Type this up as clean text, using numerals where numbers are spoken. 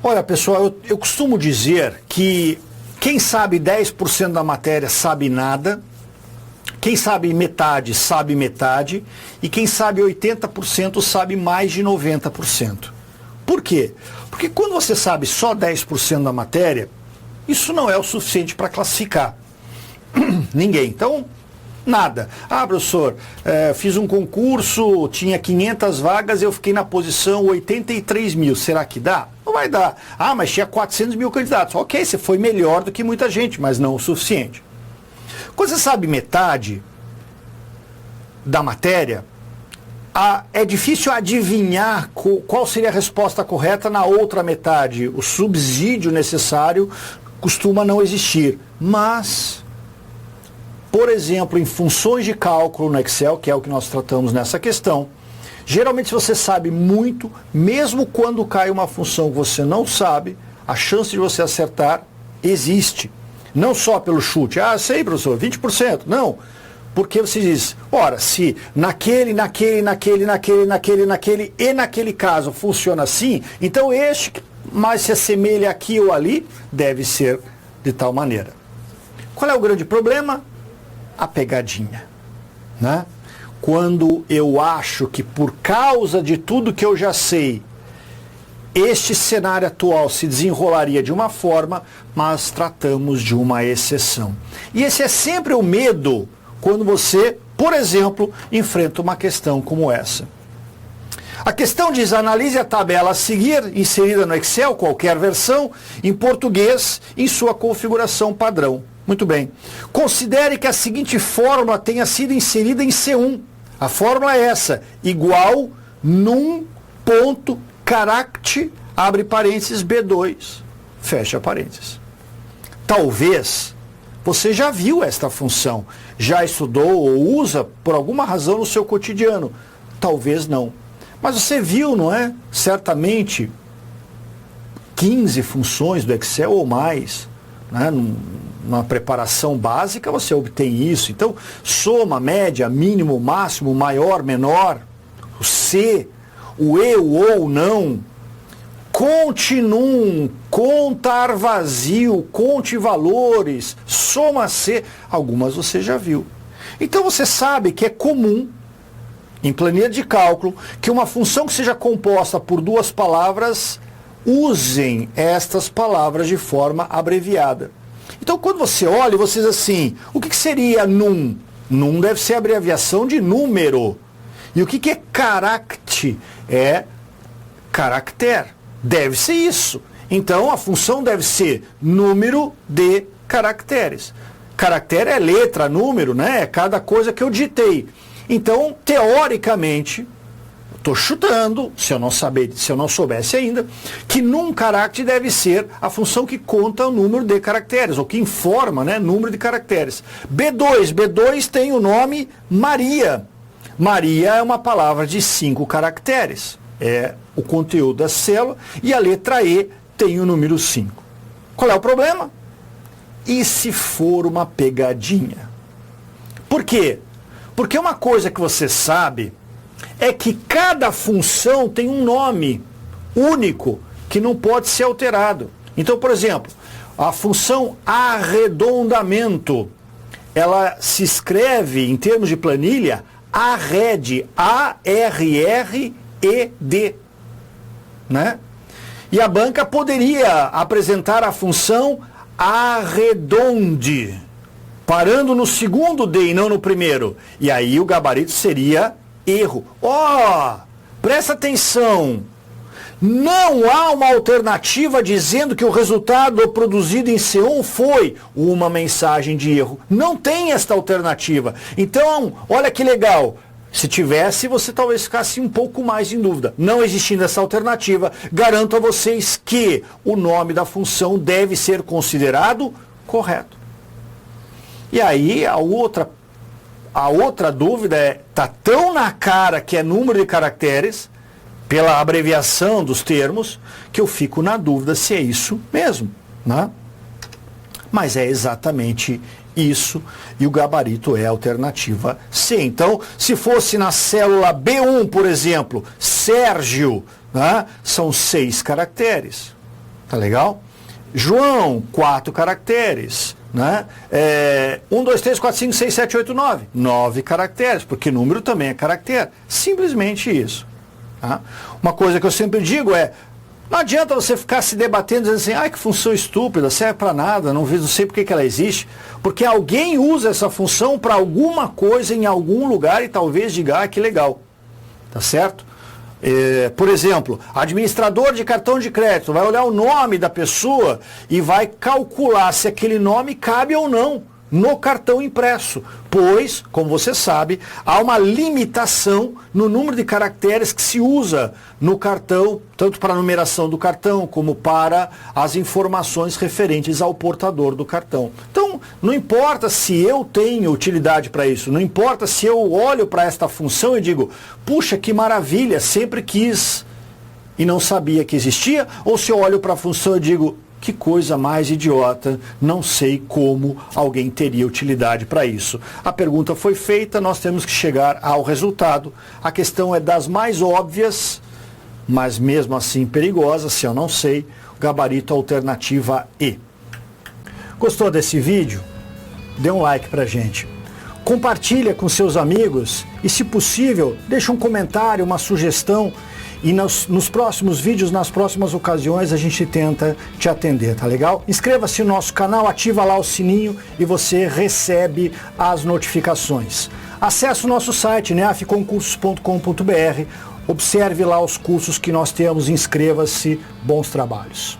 Olha, pessoal, eu costumo dizer que quem sabe 10% da matéria sabe nada, quem sabe metade, e quem sabe 80% sabe mais de 90%. Por quê? Porque quando você sabe só 10% da matéria, isso não é o suficiente para classificar ninguém. Então, nada. Ah, professor, fiz um concurso, tinha 500 vagas, eu fiquei na posição 83 mil. Será que dá? Não vai dar. Ah, mas tinha 400 mil candidatos. Ok, você foi melhor do que muita gente, mas não o suficiente. Quando você sabe metade da matéria, é difícil adivinhar qual seria a resposta correta na outra metade. O subsídio necessário costuma não existir. Mas, por exemplo, em funções de cálculo no Excel, que é o que nós tratamos nessa questão, geralmente se você sabe muito, mesmo quando cai uma função que você não sabe, a chance de você acertar existe. Não só pelo chute. Ah, sei, professor, 20%. Não. Porque você diz, ora, se naquele e naquele caso funciona assim, então este que mais se assemelha aqui ou ali deve ser de tal maneira. Qual é o grande problema? A pegadinha, né? Quando eu acho que por causa de tudo que eu já sei, este cenário atual se desenrolaria de uma forma, mas tratamos de uma exceção. E esse é sempre o medo quando você, por exemplo, enfrenta uma questão como essa. A questão diz, analise a tabela a seguir, inserida no Excel, qualquer versão, em português, em sua configuração padrão. Muito bem. Considere que a seguinte fórmula tenha sido inserida em C1. A fórmula é essa, igual num ponto caract, abre parênteses, B2, fecha parênteses. Talvez você já viu esta função, já estudou ou usa por alguma razão no seu cotidiano. Talvez não. Mas você viu, não é? Certamente 15 funções do Excel ou mais, né? Numa preparação básica você obtém isso. Então, soma, média, mínimo, máximo, maior, menor, o se, o e, o ou, não, continuum, contar vazio, conte valores, soma-se, algumas você já viu. Então você sabe que é comum, em planilha de cálculo, que uma função que seja composta por duas palavras, usem estas palavras de forma abreviada. Então quando você olha, você diz assim, o que seria num? Num deve ser a abreviação de número. E o que é caract? É caractere. Deve ser isso. Então a função deve ser número de caracteres. Caractere é letra, número, né? É cada coisa que eu digitei. Então, teoricamente, estou chutando, se eu não soubesse ainda, que num caractere deve ser a função que conta o número de caracteres, ou que informa, né, número de caracteres. B2 tem o nome Maria. Maria é uma palavra de 5 caracteres. É o conteúdo da célula, e a letra E tem o número 5. Qual é o problema? E se for uma pegadinha? Por quê? Porque uma coisa que você sabe é que cada função tem um nome único que não pode ser alterado. Então, por exemplo, a função arredondamento, ela se escreve, em termos de planilha, arred, A-R-R-E-D, né? E a banca poderia apresentar a função arredonde, parando no segundo D e não no primeiro. E aí o gabarito seria erro. Presta atenção. Não há uma alternativa dizendo que o resultado produzido em C1 foi uma mensagem de erro. Não tem esta alternativa. Então, olha que legal. Se tivesse, você talvez ficasse um pouco mais em dúvida. Não existindo essa alternativa, garanto a vocês que o nome da função deve ser considerado correto. E aí, a outra dúvida é, está tão na cara que é número de caracteres, pela abreviação dos termos, que eu fico na dúvida se é isso mesmo, né? Mas é exatamente isso, e o gabarito é a alternativa C. Então, se fosse na célula B1, por exemplo, Sérgio, né, são 6 caracteres. Tá legal? João, 4 caracteres. Né? 1, 2, 3, 4, 5, 6, 7, 8, 9. 9 caracteres, porque número também é caractere. Simplesmente isso. Tá? Uma coisa que eu sempre digo é, não adianta você ficar se debatendo, dizendo assim, ai, que função estúpida, serve para nada, não sei por que ela existe. Porque alguém usa essa função para alguma coisa em algum lugar e talvez diga, ah, que legal. Tá certo? Por exemplo, administrador de cartão de crédito vai olhar o nome da pessoa e vai calcular se aquele nome cabe ou não no cartão impresso, pois, como você sabe, há uma limitação no número de caracteres que se usa no cartão, tanto para a numeração do cartão como para as informações referentes ao portador do cartão. Então, não importa se eu tenho utilidade para isso, não importa se eu olho para esta função e digo, puxa, que maravilha, sempre quis e não sabia que existia, ou se eu olho para a função e digo, que coisa mais idiota, não sei como alguém teria utilidade para isso. A pergunta foi feita, nós temos que chegar ao resultado. A questão é das mais óbvias, mas mesmo assim perigosa, se eu não sei, gabarito alternativa E. Gostou desse vídeo? Dê um like pra gente. Compartilha com seus amigos e, se possível, deixa um comentário, uma sugestão. E nos próximos vídeos, nas próximas ocasiões, a gente tenta te atender, tá legal? Inscreva-se no nosso canal, ativa lá o sininho e você recebe as notificações. Acesse o nosso site, neafconcursos.com.br, observe lá os cursos que nós temos, inscreva-se, bons trabalhos.